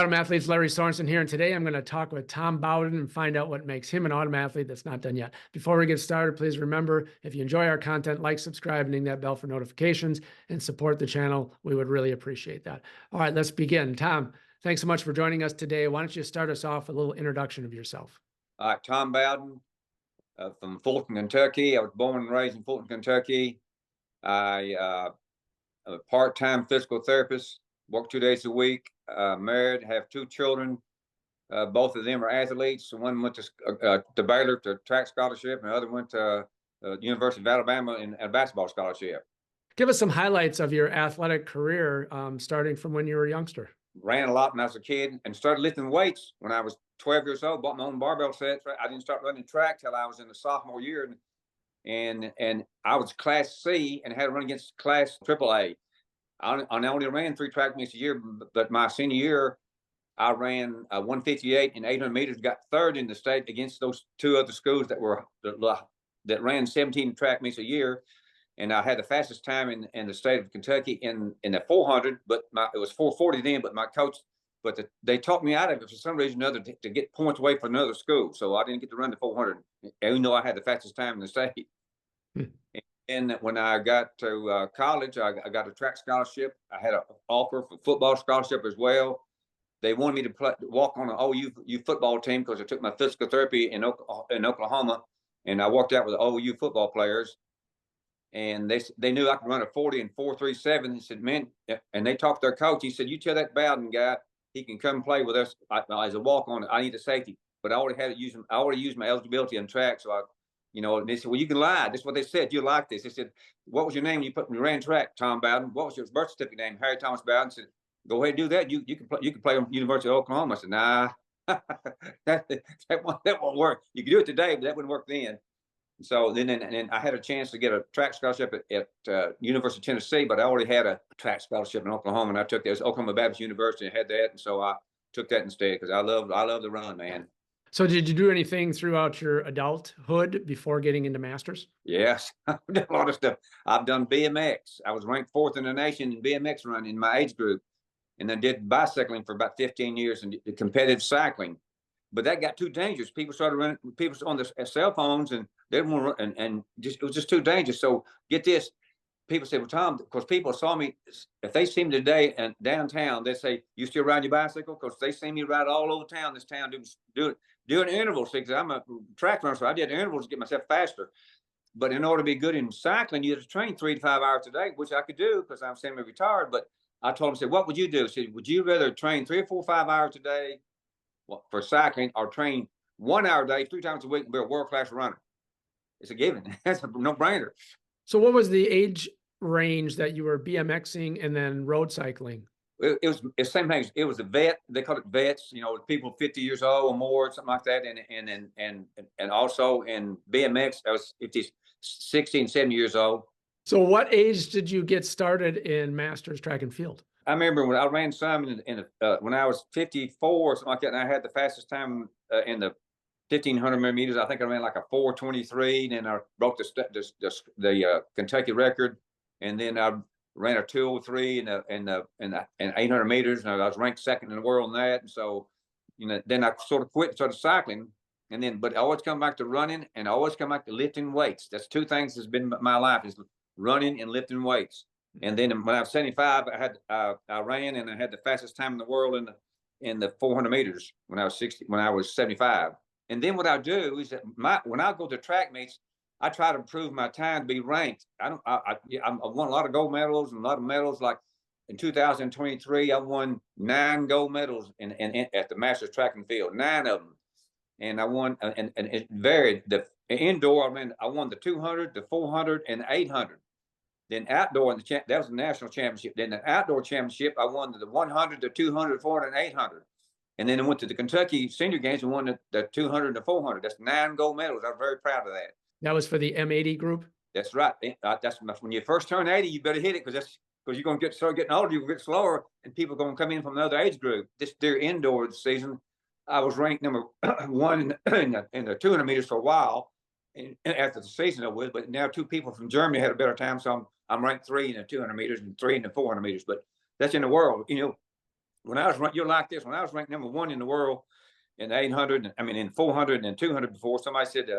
Automathletes, Larry Sorensen here, and today I'm going to talk with Tom Bowden and find out what makes him an automathlete that's not done yet. Before we get started, please remember, if you enjoy our content, like, subscribe, and ding that bell for notifications, and support the channel. We would really appreciate that. All right, let's begin. Tom, thanks so much for joining us today. Why don't you start us off with a little introduction of yourself? All right, Tom Bowden from Fulton, Kentucky. I was born and raised in Fulton, Kentucky. I'm a part-time physical therapist, work 2 days a week, married, have 2 children. Both of them are athletes. One went to Baylor to track scholarship, and the other went to University of Alabama in a basketball scholarship. Give us some highlights of your athletic career, starting from when you were a youngster. Ran a lot when I was a kid and started lifting weights when I was 12 years old, bought my own barbell sets. I didn't start running track till I was in the sophomore year. And I was Class C and had to run against Class AAA. I only ran 3 track meets a year, but my senior year, I ran 158 and 800 meters, got third in the state against those 2 other schools that ran 17 track meets a year. And I had the fastest time in the state of Kentucky in the 400, but it was 440 then. But my coach, they talked me out of it for some reason or other to get points away from another school. So I didn't get to run the 400, even though I had the fastest time in the state. And when I got to college, I got a track scholarship. I had an offer for football scholarship as well. They wanted me to walk on an OU football team because I took my physical therapy in Oklahoma, and I walked out with the OU football players. And they knew I could run a 40 and 4.37. He said, man, and they talked to their coach. He said, you tell that Bowden guy he can come play with us as a walk on. I need a safety, but I already used my eligibility on track. So and they said, well, you can lie. That's what they said. You like this. They said, what was your name when you ran track? Tom Bowden. What was your birth certificate name? Harry Thomas Bowden. Said, go ahead and do that. You can play on University of Oklahoma. I said, nah, that won't work. You can do it today, but that wouldn't work then. So then I had a chance to get a track scholarship at University of Tennessee, but I already had a track scholarship in Oklahoma, and I took that. It was Oklahoma Baptist University and had that, and so I took that instead because I love the run, man. So did you do anything throughout your adulthood before getting into masters? Yes, I've done a lot of stuff. I've done BMX. I was ranked 4th in the nation in BMX running in my age group, and I did bicycling for about 15 years and competitive cycling. But that got too dangerous. People started running. People on their cell phones, and they didn't want to run, and it was just too dangerous. So get this, people say, "Well, Tom," because people saw me. If they see me today and downtown, they say, "You still ride your bicycle?" Because they see me ride all over town. This town doing intervals. Because I'm a track runner, so I did intervals to get myself faster. But in order to be good in cycling, you have to train 3 to 5 hours a day, which I could do because I'm semi-retired. But I told them, I said, "What would you do?" I said, "Would you rather train 3 or 4 or 5 hours a day for cycling, or train 1 hour a day, 3 times a week, and be a world-class runner?" It's a given. That's a no-brainer. So what was the age range that you were BMXing and then road cycling? It was the same thing. It was a vet. They called it vets. People 50 years old or more, something like that. And also in BMX, I was 16, 70 years old. So what age did you get started in masters track and field? I remember when I ran some when I was 54 or something like that, and I had the fastest time in the 1,500 meters. I think I ran like a 4:23, and I broke the Kentucky record, and then I ran a 2:03 in 800 meters, and I was ranked 2nd in the world in that. And so, then I sort of quit and started cycling, but I always come back to running, and I always come back to lifting weights. That's 2 things that's been my life, is running and lifting weights. And then when I was 75, I ran, and I had the fastest time in the world in the 400 meters when I was 75. And then what I do is that when I go to track meets, I try to improve my time to be ranked. I won a lot of gold medals and a lot of medals. Like in 2023, I won 9 gold medals at the Masters Track and Field, 9 of them. And I won, and it varied. The indoor, I won the 200, the 400, and 800. Then outdoor, that was the national championship. Then the outdoor championship, I won the 100, the 200, 400, and 800. And then I went to the Kentucky Senior Games and won the 200 and the 400. That's 9 gold medals. I'm very proud of that. That was for the M80 group? That's right. That's when you first turn 80, you better hit it because you're going to start getting older. You're going to get slower, and people are going to come in from another age group. Their indoor season, I was ranked number 1 in the 200 meters for a while. And after the season I was, but now 2 people from Germany had a better time, so I'm ranked 3 in the 200 meters and 3 in the 400 meters. But that's in the world, when I was ranked, you're like this. When I was ranked number 1 in the world in 800, I mean in 400 and 200 before, somebody said,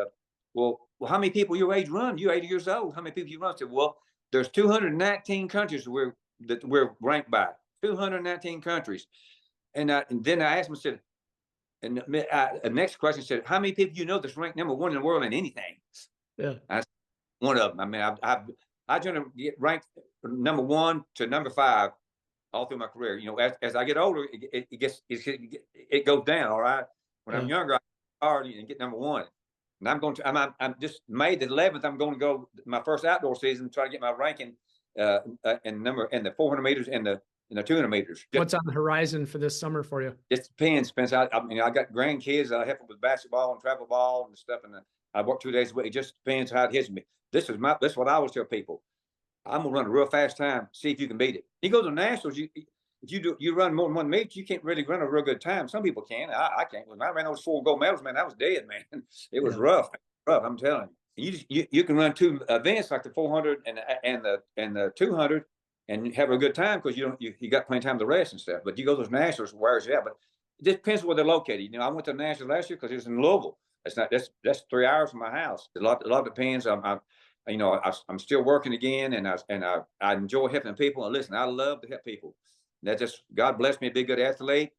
well, how many people your age run? You're 80 years old. How many people you run? I said, well, there's 219 countries that we're ranked by. 219 countries. And then I asked him, I said, and the next question said, how many people you know that's ranked number 1 in the world in anything? Yeah. I said, one of them. I mean, I generally get ranked from number 1 to number 5 all through my career. You know, as I get older, it goes down. All right. When I'm younger, I hard and get number 1. And I'm just May the 11th. I'm going to go my first outdoor season, try to get my ranking in the 400 meters and the 200 meters. What's on the horizon for this summer for you? It depends, Spence. I mean, I got grandkids. I help them with basketball and travel ball and stuff. And I work 2 days a week. It just depends how it hits me. This is what I always tell people. I'm gonna run a real fast time. See if you can beat it. You go to the nationals. If you run more than 1 meet, you can't really run a real good time. Some people can. I can't. When I ran those 4 gold medals, man, I was dead, man. It was rough. I'm telling you. You can run 2 events like the 400 and the 200 and have a good time because you got plenty of time to rest and stuff. But you go to those nationals, wears you out. But it just depends where they're located. You know, I went to the nationals last year because it was in Louisville. That's 3 hours from my house. A lot depends. I'm still working again, and I enjoy helping people. And listen, I love to help people. That just God blessed me to be a good athlete,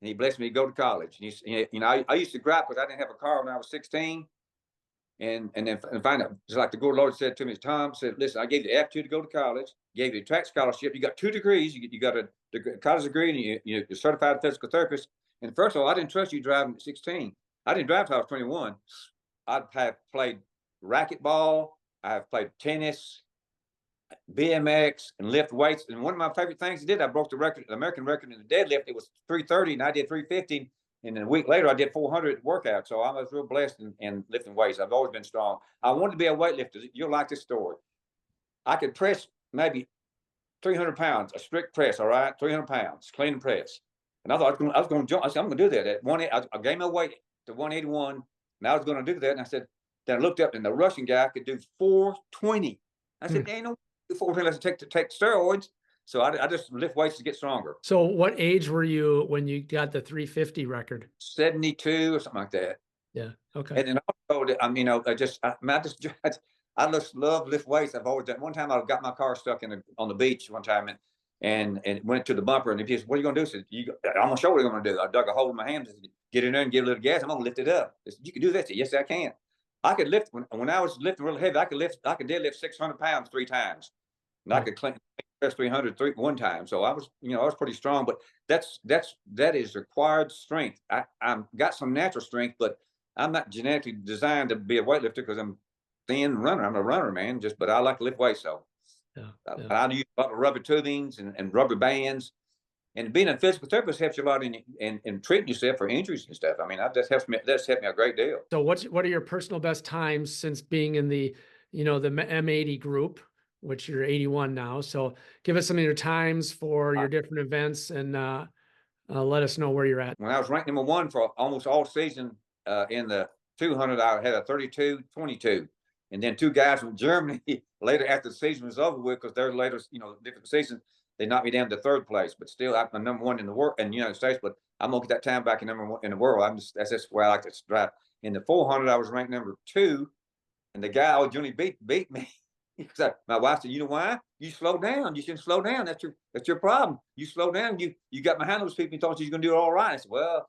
and He blessed me to go to college. And I used to gripe because I didn't have a car when I was 16, and then find out just like the good Lord said to me, Tom said, listen, I gave you the aptitude to go to college, gave you a track scholarship. You got 2 degrees. You got a college degree, and you're certified physical therapist. And first of all, I didn't trust you driving at 16. I didn't drive till I was 21. I have played racquetball. I have played tennis, BMX, and lift weights. And one of my favorite things I did, I broke the American record in the deadlift. It was 330, and I did 350. And then a week later, I did 400 workouts. So I was real blessed in lifting weights. I've always been strong. I wanted to be a weightlifter. You'll like this story. I could press maybe 300 pounds, a strict press, all right? 300 pounds, clean and press. And I thought I was going to jump. I said, I'm going to do that. I gave my weight to 181, and I was going to do that. And I said, then I looked up, and the Russian guy could do 420. I said, ain't no 420 unless I take steroids. So I just lift weights to get stronger. So what age were you when you got the 350 record? 72 or something like that. Yeah. Okay. And then also, I just love lift weights. I've always done. One time I got my car stuck on the beach one time and went to the bumper, and he said, what are you going to do? I said, I'm going to show you what I'm going to do. I dug a hole in my hands, get in there and give a little gas. I'm going to lift it up. I said, you can do that. I said, yes, I can. I could lift when I was lifting really heavy. I could deadlift 600 pounds 3 times, and I could press 300 one time. So I was pretty strong. But that is required strength. I'm got some natural strength, but I'm not genetically designed to be a weightlifter because I'm thin runner. I'm a runner, man. But I like to lift weights. So I use a lot of rubber tubings and rubber bands. And being a physical therapist helps you a lot in treating yourself for injuries and stuff. I mean, that's helped me a great deal. So what are your personal best times since being in the M80 group, which you're 81 now? So give us some of your times for your different events and let us know where you're at. When I was ranked number 1 for almost all season in the 200, I had a 32-22. And then 2 guys from Germany later after the season was over with, because they're later, different seasons, they knocked me down to 3rd place, but still I'm number 1 in the world in the United States. But I'm gonna get that time back in number 1 in the world. That's just where I like to drive. In the 400, I was ranked number 2, and the guy Junior beat me. My wife said, you know why? You slow down. You shouldn't slow down. That's your problem. You slow down. You got behind those people. You thought you was gonna do it all right. I said, well,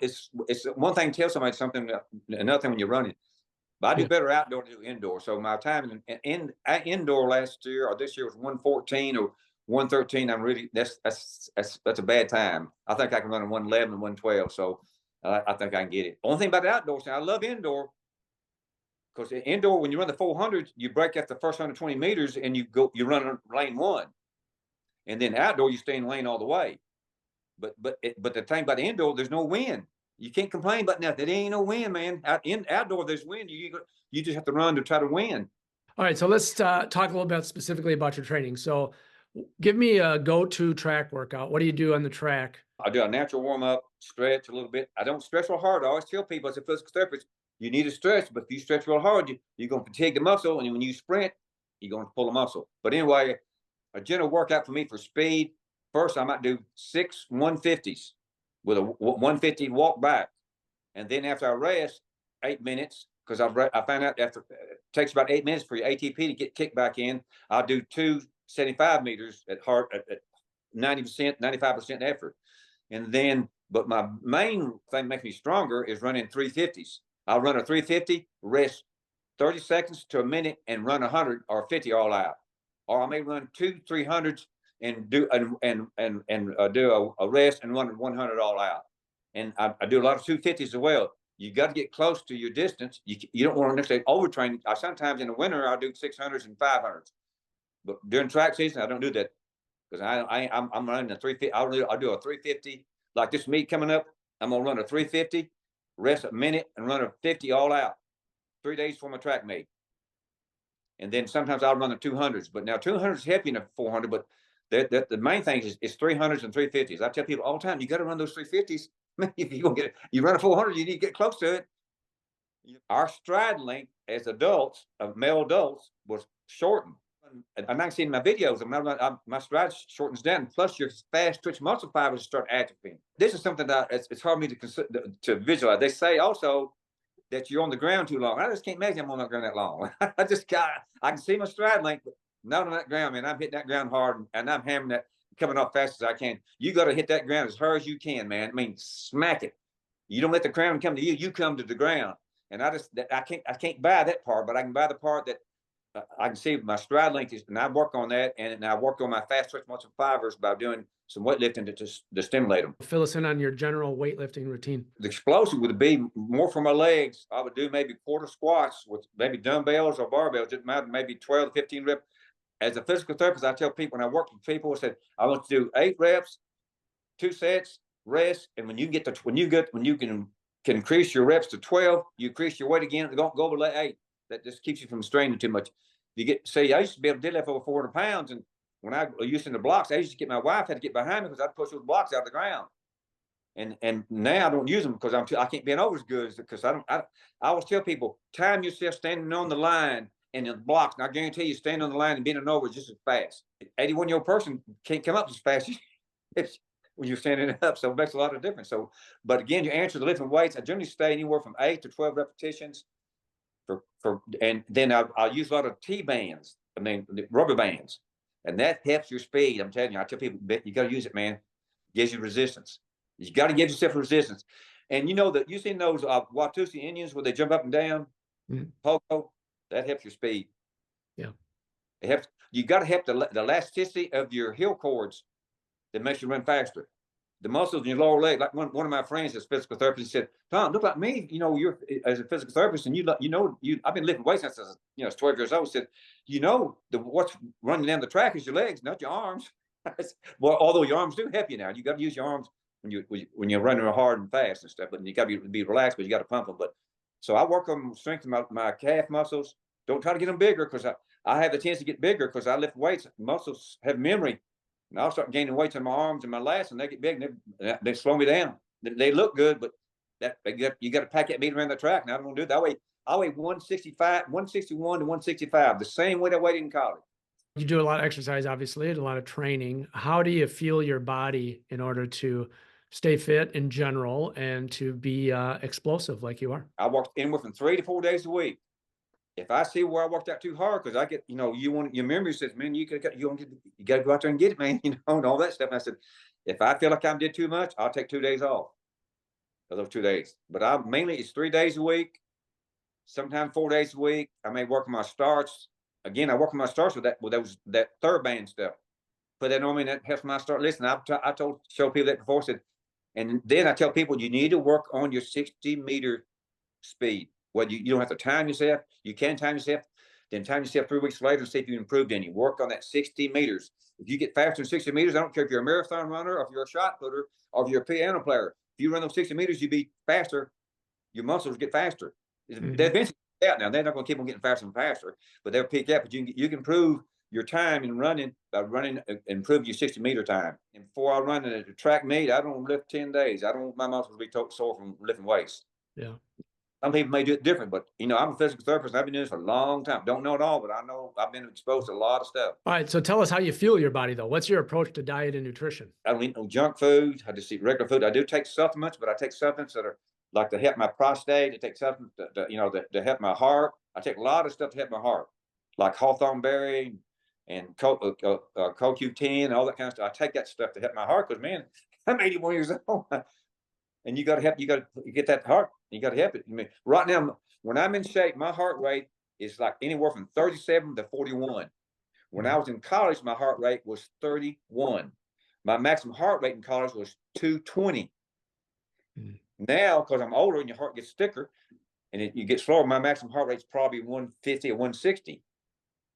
it's one thing to tell somebody something, another thing when you're running. But I do better outdoor than indoor. So my time in indoor last year or this year was 114 or 113. I'm really that's a bad time. I think I can run a 111 and 112. So I think I can get it. Only thing about the outdoors, I love indoor, because indoor, when you run the 400, you break after the first 120 meters and you run lane 1, and then outdoor you stay in lane all the way. But the thing about the indoor, there's no wind. You can't complain about nothing. There ain't no wind, man. Outdoor, there's wind. You just have to run to try to win. All right, so let's talk a little bit specifically about your training. So give me a go-to track workout. What do you do on the track? I do a natural warm-up, stretch a little bit. I don't stretch real hard. I always tell people as a physical therapist, you need to stretch, but if you stretch real hard, you're going to fatigue the muscle, and when you sprint, you're going to pull the muscle. But anyway, a general workout for me for speed, first I might do 6 150s with a 150 walk back. And then after I rest 8 minutes, because I found out after it takes about 8 minutes for your ATP to get kicked back in, I'll do 275 meters at 90%, 95% effort. And then, but my main thing makes me stronger is running 350s. I'll run a 350, rest 30 seconds to a minute, and run 100 or 50 all out. Or I may run 2 300s and do do a rest and run 100 all out. And I do a lot of 250s as well. You got to get close to your distance. You don't want to necessarily overtrain. Sometimes in the winter I'll do 600s and 500s, but during track season I don't do that because I'm running a 350. I'll do a 350 like this meet coming up. I'm gonna run a 350, rest a minute, and run a 50 all out. 3 days for my track meet, and then sometimes I'll run the 200s. But now 200s help you in a 400, but the main thing is 300s and 350s. I tell people all the time, you got to run those 350s. If you gonna get it, you run a 400, you need to get close to it. Our stride length as adults, male adults, was shortened. And I see in my videos, my stride shortens down. Plus, your fast twitch muscle fibers start atrophying. This is something that it's hard for me to visualize. They say also that you're on the ground too long. I just can't imagine I'm on the ground that long. I can see my stride length, but not on that ground, man. I'm hitting that ground hard, and I'm hammering that, coming off fast as I can. You got to hit that ground as hard as you can, man. I mean, smack it. You don't let the ground come to you. You come to the ground. And I can't buy that part, but I can buy the part that I can see my stride length is, and I work on that, and I work on my fast twitch muscle fibers by doing some weightlifting to stimulate them. Fill us in on your general weightlifting routine. The explosive would be more for my legs. I would do maybe quarter squats with maybe dumbbells or barbells. It matter, maybe 12 to 15 reps. As a physical therapist, I tell people when I work with people, I said I want to do 8 reps, 2 sets, rest, and when you can increase your reps to 12, you increase your weight again. Don't go over 8. That just keeps you from straining too much. You I used to be able to deadlift over 400 pounds, and when I used in the blocks, I used to get my wife had to get behind me because I'd push those blocks out of the ground. And now I don't use them because I can't bend over as good as because I always tell people, time yourself standing on the line and in the blocks, and I guarantee you, standing on the line and bending over is just as fast. 81-year-old person can't come up as fast as when you're standing up, so it makes a lot of difference. So, but again, your answer to lifting weights, I generally stay anywhere from 8 to 12 repetitions. And then I'll use a lot of T-bands, the rubber bands, and that helps your speed. I'm telling you, I tell people, you got to use it, man. It gives you resistance. You got to give yourself resistance. And you know that you've seen those Watusi Indians where they jump up and down, pogo, that helps your speed. Yeah, it helps. You got to help the elasticity of your heel cords that makes you run faster. The muscles in your lower leg, like one of my friends is a physical therapist, said, "Tom, look like me. You know, you're as a physical therapist, and I've been lifting weights since I was 12 years old." Said, what's running down the track is your legs, not your arms. Well, although your arms do help you now, you got to use your arms when you're running hard and fast and stuff. But you got to be relaxed, but you got to pump them. But so I work on strengthening my calf muscles. Don't try to get them bigger because I have the chance to get bigger because I lift weights. Muscles have memory. And I'll start gaining weights in my arms and my lats, and they get big, and they slow me down. They look good, but you got to pack that meat around the track. And I don't want to do it that way. I weigh 165, 161 to 165, the same weight I weighed in college. You do a lot of exercise, obviously, and a lot of training. How do you feel your body in order to stay fit in general and to be explosive like you are? I work anywhere from 3 to 4 days a week. If I see where I worked out too hard, because I get, your memory says, man, you got to go out there and get it, man, and all that stuff. And I said, if I feel like I did too much, I'll take 2 days off of those 2 days. But it's 3 days a week, sometimes 4 days a week. I may work on my starts. Again, I work on my starts with that third band stuff. Put that on me, and that helps my start. Listen, I show people that before. Said, and then I tell people you need to work on your 60-meter speed. Well, you don't have to time yourself. You can time yourself. Then time yourself 3 weeks later and see if you improved any. Work on that 60 meters. If you get faster than 60 meters, I don't care if you're a marathon runner or if you're a shot putter or if you're a piano player. If you run those 60 meters, you be faster. Your muscles get faster. They eventually peak out now. They're not going to keep on getting faster and faster, but they'll peak out. But you can improve your time in running by improve your 60-meter time. And before I run a track meet, I don't lift 10 days. I don't want my muscles to be sore from lifting weights. Yeah. Some people may do it different, but I'm a physical therapist. And I've been doing this for a long time. Don't know it all, but I know I've been exposed to a lot of stuff. All right. So tell us how you fuel your body, though. What's your approach to diet and nutrition? I don't eat no junk food. I just eat regular food. I do take supplements, but I take supplements that are like to help my prostate. I take supplements to help my heart. I take a lot of stuff to help my heart, like hawthorn berry and CoQ10 and all that kind of stuff. I take that stuff to help my heart because, man, I'm 81 years old. And you got to help. You got to get that heart. You got to help it. I mean, right now, when I'm in shape, my heart rate is like anywhere from 37 to 41. When I was in college, my heart rate was 31. My maximum heart rate in college was 220. Now, because I'm older and your heart gets thicker and you get slower, my maximum heart rate is probably 150 or 160.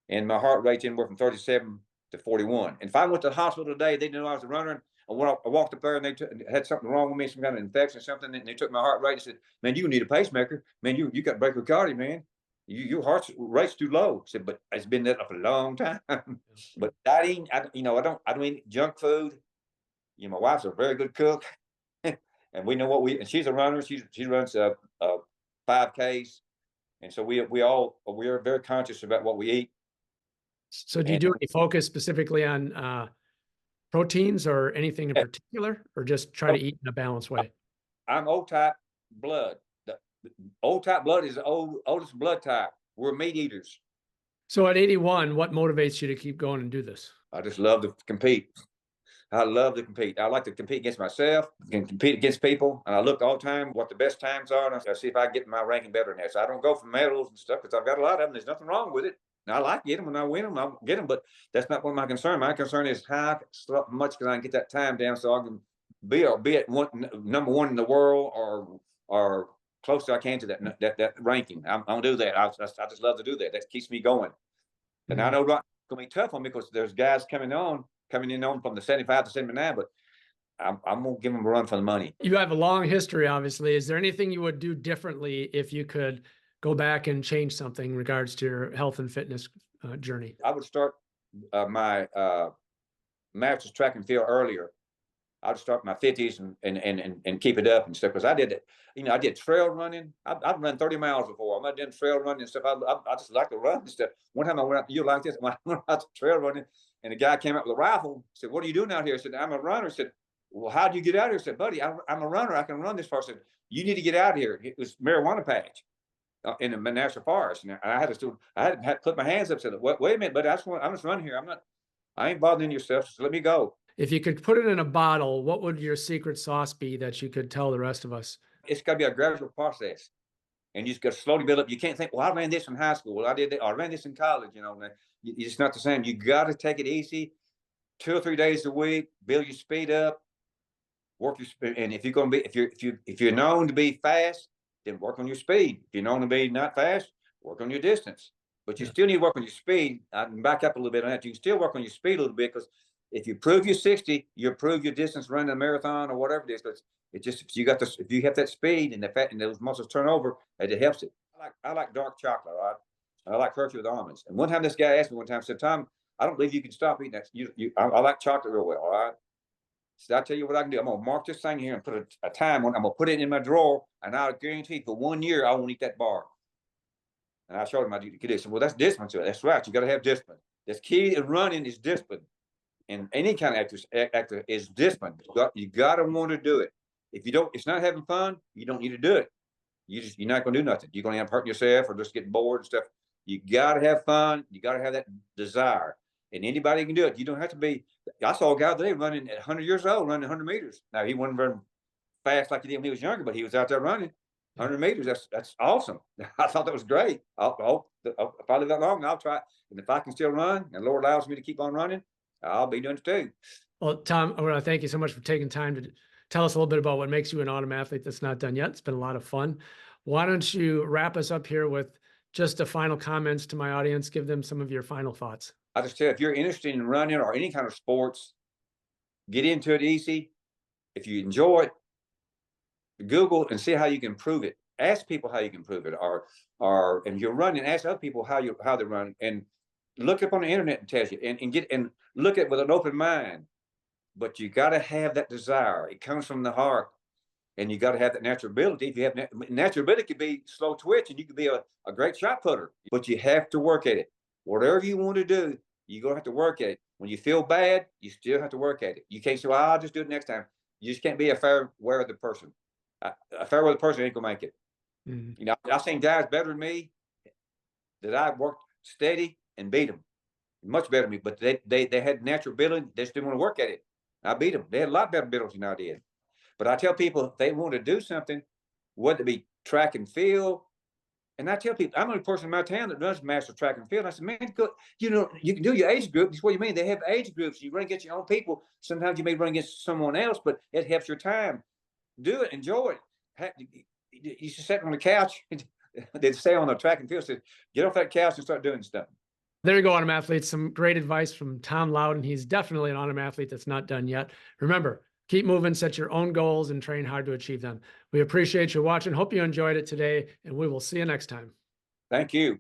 And my heart rate's anywhere from 37 to 41. And if I went to the hospital today, they knew I was a runner. I walked up there and they had something wrong with me, some kind of infection or something, and they took my heart rate and said, "Man, you need a pacemaker. Man, you got bradycardia, man. Your heart rate's too low." I said, "But it's been that for a long time." But dieting, I don't eat junk food. My wife's a very good cook, and we know and she's a runner. She runs 5Ks, and so we are very conscious about what we eat. So do you do any focus specifically on proteins or anything in particular, or just try to eat in a balanced way? I'm O type blood. The O type blood is the oldest blood type. We're meat eaters. So at 81, what motivates you to keep going and do this? I just love to compete. I love to compete. I like to compete against myself, and compete against people. And I look all the time what the best times are, and I see if I can get my ranking better than that. So I don't go for medals and stuff because I've got a lot of them. There's nothing wrong with it. And I like to get them. When I win them, I'll get them. But that's not what my concern. My concern is how much can I get that time down so I can be at number one in the world or close as I can to that ranking. I'm gonna do that. I just love to do that. That keeps me going. And I know it's gonna be tough on me because there's guys coming in on from the 75 to 79, but I'm gonna give them a run for the money. You have a long history, obviously. Is there anything you would do differently if you could go back and change something in regards to your health and fitness journey? I would start my master's track and field earlier. I'd start my 50s and keep it up and stuff because I did it. I did trail running. I've run 30 miles before. I'm not doing trail running and stuff. I just like to run and stuff. One time I went out, you like this, when I went out to trail running, and a guy came out with a rifle. Said, "What are you doing out here?" I said, "I'm a runner." I said, "Well, how do you get out here?" I said, "Buddy, I'm a runner. I can run this far." I said, "You need to get out of here." It was marijuana patch in the national forest, and I had to put my hands up. Said, "Wait a minute, buddy. I'm just running here. I ain't bothering yourself. Just let me go." If you could put it in a bottle, what would your secret sauce be that you could tell the rest of us? It's got to be a gradual process, and you just got to slowly build up. You can't think, "Well, I ran this in high school. Well, I did that. Or I ran this in college." It's not the same. You got to take it easy, 2 or 3 days a week. Build your speed up. Work your speed. And if you're going to be, if you're known to be fast, then work on your speed. If you're known to be not fast, work on your distance. But you still need to work on your speed. I can back up a little bit on that. You can still work on your speed a little bit because if you prove you're 60, you improve your distance running a marathon or whatever it is. But it just if you have that speed and the fat and those muscles turn over, it helps it. I like dark chocolate, right? I like Hershey with almonds. And one time this guy asked me said, "Tom, I don't believe you can stop eating that. I like chocolate real well, all right?" So I'll tell you what I can do. I'm gonna mark this thing here and put a time on. I'm gonna put it in my drawer, and I'll guarantee for 1 year I won't eat that bar. And I showed him I do this. Well, that's discipline. So that's right. You got to have discipline. That's key in running is discipline. And any kind of actor is discipline. You got to want to do it. If you don't, it's not having fun. You don't need to do it. You're not going to do nothing. You're going to end up hurting yourself or just getting bored and stuff. You got to have fun. You got to have that desire. And anybody can do it. You don't have to be. I saw a guy today running at 100 years old, running 100 meters. Now he wasn't very fast like he did when he was younger, but he was out there running 100 meters. That's awesome. I thought that was great. If I live that long, I'll try. And if I can still run, and the Lord allows me to keep on running, I'll be doing it too. Well, Tom, I want to thank you so much for taking time to tell us a little bit about what makes you an autumn athlete that's not done yet. It's been a lot of fun. Why don't you wrap us up here with just a final comments to my audience? Give them some of your final thoughts. I just tell you, if you're interested in running or any kind of sports, get into it easy. If you enjoy it, Google and see how you can improve it. Ask people how you can improve it, or if you're running, ask other people how they run, and look up on the internet and tell you, and look at it with an open mind. But you got to have that desire. It comes from the heart. and you got to have that natural ability. If you have natural ability, could be slow twitch, and you could be a great shot putter, but you have to work at it. Whatever you want to do, you're gonna have to work at it. When you feel bad, you still have to work at it. You can't say, "Well, I'll just do it next time." You just can't be a fair weather person. A fair weather person ain't gonna make it. Mhm. You know, I've seen guys better than me that I worked steady and beat them much better than me, but they had natural ability. They just didn't want to work at it. I beat them. They had a lot better ability than I did. But I tell people if they want to do something, whether it be track and field, and I tell people I'm the only person in my town that does master track and field. I said, man, you know, you can do your age group. That's what you mean. They have age groups. You run against your own people. Sometimes you may run against someone else, but it helps your time. Do it, enjoy it. You should sit on the couch. They'd say on the track and field, said, get off that couch and start doing stuff. There you go, Autumn athletes. Some great advice from Tom Loudon. He's definitely an Autumn athlete that's not done yet. Remember, keep moving, set your own goals, and train hard to achieve them. We appreciate you watching. Hope you enjoyed it today, and we will see you next time. Thank you.